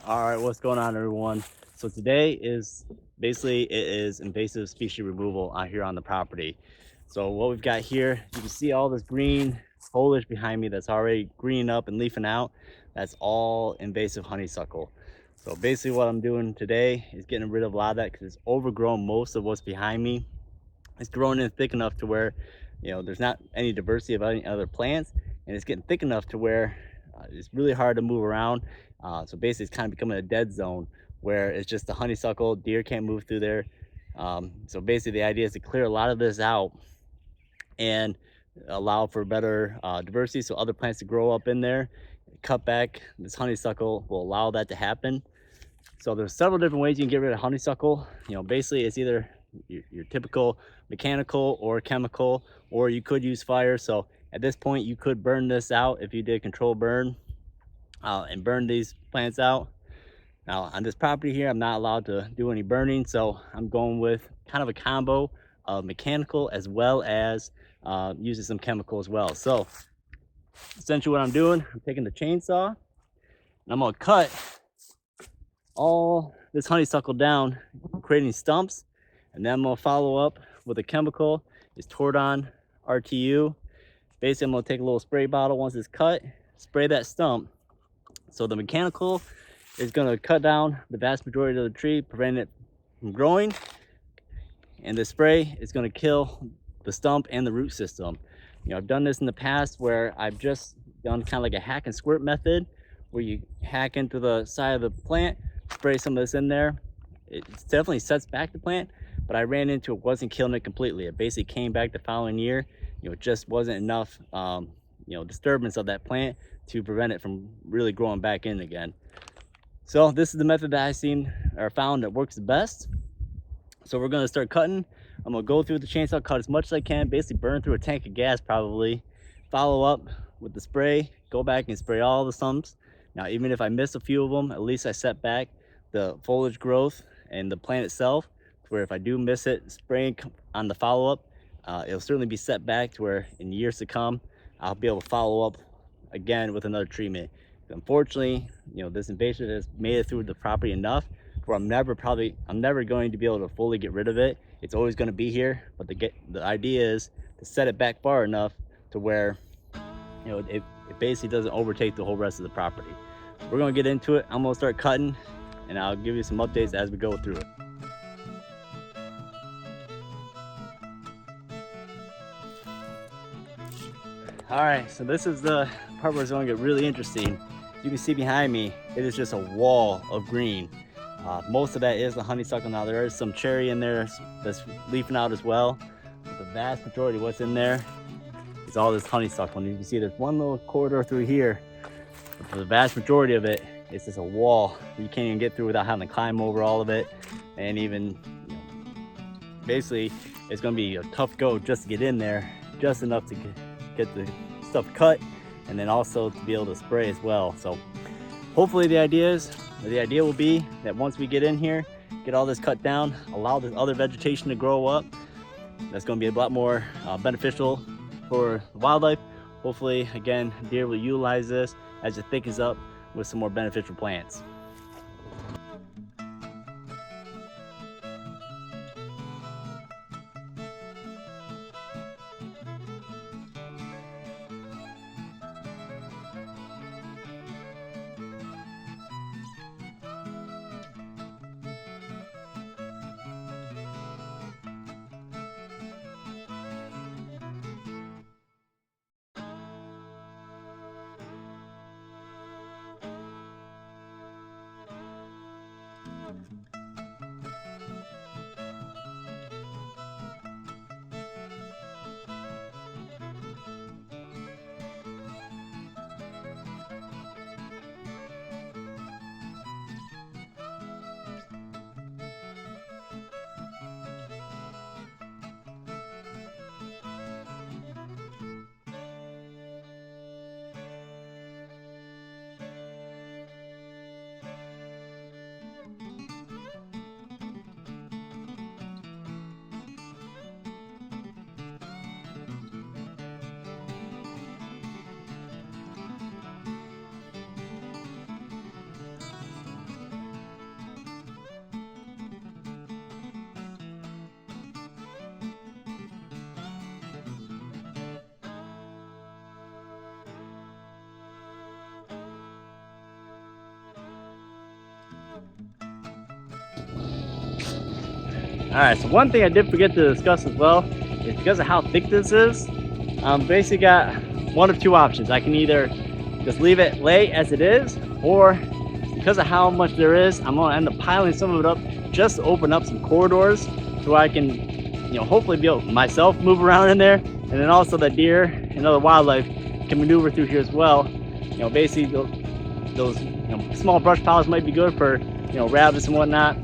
All right, what's going on, everyone? So today is basically it is invasive species removal out here on the property. So what we've got here, you can see all this green foliage behind me that's already greening up and leafing out. That's all invasive honeysuckle. So basically what I'm doing today is getting rid of a lot of that because it's overgrown most of what's behind me. It's growing in thick enough to where, there's not any diversity of any other plants, and it's getting thick enough to where it's really hard to move around. So basically, it's kind of becoming a dead zone where it's just the honeysuckle. Deer can't move through there. So basically, the idea is to clear a lot of this out and allow for better diversity, so other plants to grow up in there. Cut back this honeysuckle will allow that to happen. So there's several different ways you can get rid of honeysuckle. Basically it's either your typical mechanical or chemical, or you could use fire. So at this point, you could burn this out if you did control burn and burn these plants out. Now on this property here, I'm not allowed to do any burning, so I'm going with kind of a combo of mechanical as well as using some chemical as well. So essentially what I'm doing, I'm taking the chainsaw and I'm gonna cut all this honeysuckle down, creating stumps, and then I'm gonna follow up with a chemical. It's Tordon RTU. Basically, I'm gonna take a little spray bottle once it's cut, spray that stump. So the mechanical is gonna cut down the vast majority of the tree, prevent it from growing, and the spray is gonna kill the stump and the root system. I've done this in the past where I've just done kind of like a hack and squirt method, where you hack into the side of the plant, spray some of this in there. It definitely sets back the plant, but I ran into it wasn't killing it completely. It basically came back the following year. It just wasn't enough, disturbance of that plant to prevent it from really growing back in again. So this is the method that I seen or found that works the best. So we're gonna start cutting. I'm gonna go through the chainsaw, cut as much as I can, basically burn through a tank of gas probably. Follow up with the spray, go back and spray all the stumps. Now, even if I miss a few of them, at least I set back the foliage growth and the plant itself, to where if I do miss it, spraying on the follow up, it'll certainly be set back to where in years to come, I'll be able to follow up again with another treatment. Unfortunately, this invasion has made it through the property enough where I'm never going to be able to fully get rid of it. It's always going to be here, but the idea is to set it back far enough to where it basically doesn't overtake the whole rest of the property. We're going to get into it. I'm going to start cutting, and I'll give you some updates as we go through it. All right, so this is the part where it's going to get really interesting. You can see behind me, it is just a wall of green. Most of that is the honeysuckle. Now there is some cherry in there that's leafing out as well, but the vast majority of what's in there is all this honeysuckle. And you can see there's one little corridor through here, but for the vast majority of it, it's just a wall you can't even get through without having to climb over all of it. And even, basically, it's going to be a tough go just to get in there, just enough to get the stuff cut, and then also to be able to spray as well. So hopefully the idea will be that once we get in here, get all this cut down, allow this other vegetation to grow up. That's going to be a lot more beneficial for wildlife. Hopefully, again, deer will utilize this as it thickens up with some more beneficial plants. Alright, so one thing I did forget to discuss as well is because of how thick this is, basically got one of two options. I can either just leave it lay as it is, or because of how much there is, I'm gonna end up piling some of it up just to open up some corridors so I can, hopefully be able to myself move around in there, and then also the deer and other wildlife can maneuver through here as well. Basically those small brush piles might be good for rabbits and whatnot,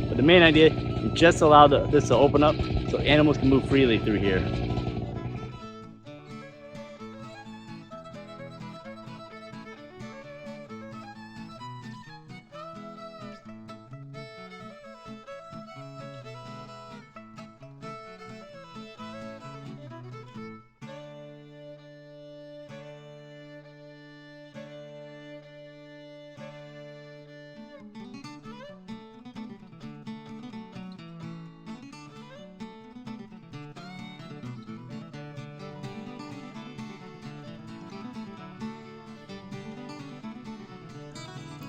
but the main idea is just allow this to open up so animals can move freely through here.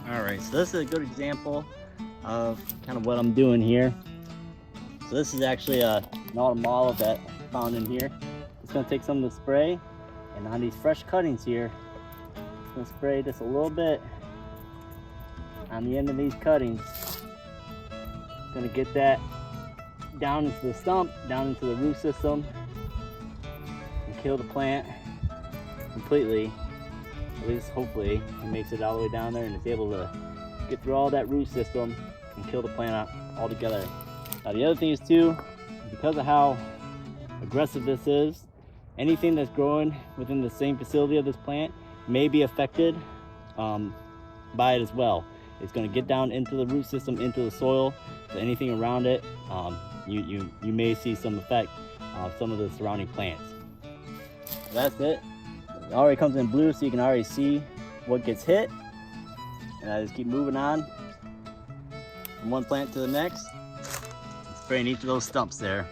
Alright, so this is a good example of kind of what I'm doing here. So this is actually an autumn olive that I found in here. Just going to take some of the spray, and on these fresh cuttings here, I'm going to spray just a little bit on the end of these cuttings. Going to get that down into the stump, down into the root system, and kill the plant completely. At least hopefully it makes it all the way down there and it's able to get through all that root system and kill the plant altogether. Now the other thing is too, because of how aggressive this is, anything that's growing within the same facility of this plant may be affected by it as well. It's going to get down into the root system, into the soil, so anything around it, you may see some effect of some of the surrounding plants. So that's it. It already comes in blue, so you can already see what gets hit. And I just keep moving on from one plant to the next, spraying each of those stumps there.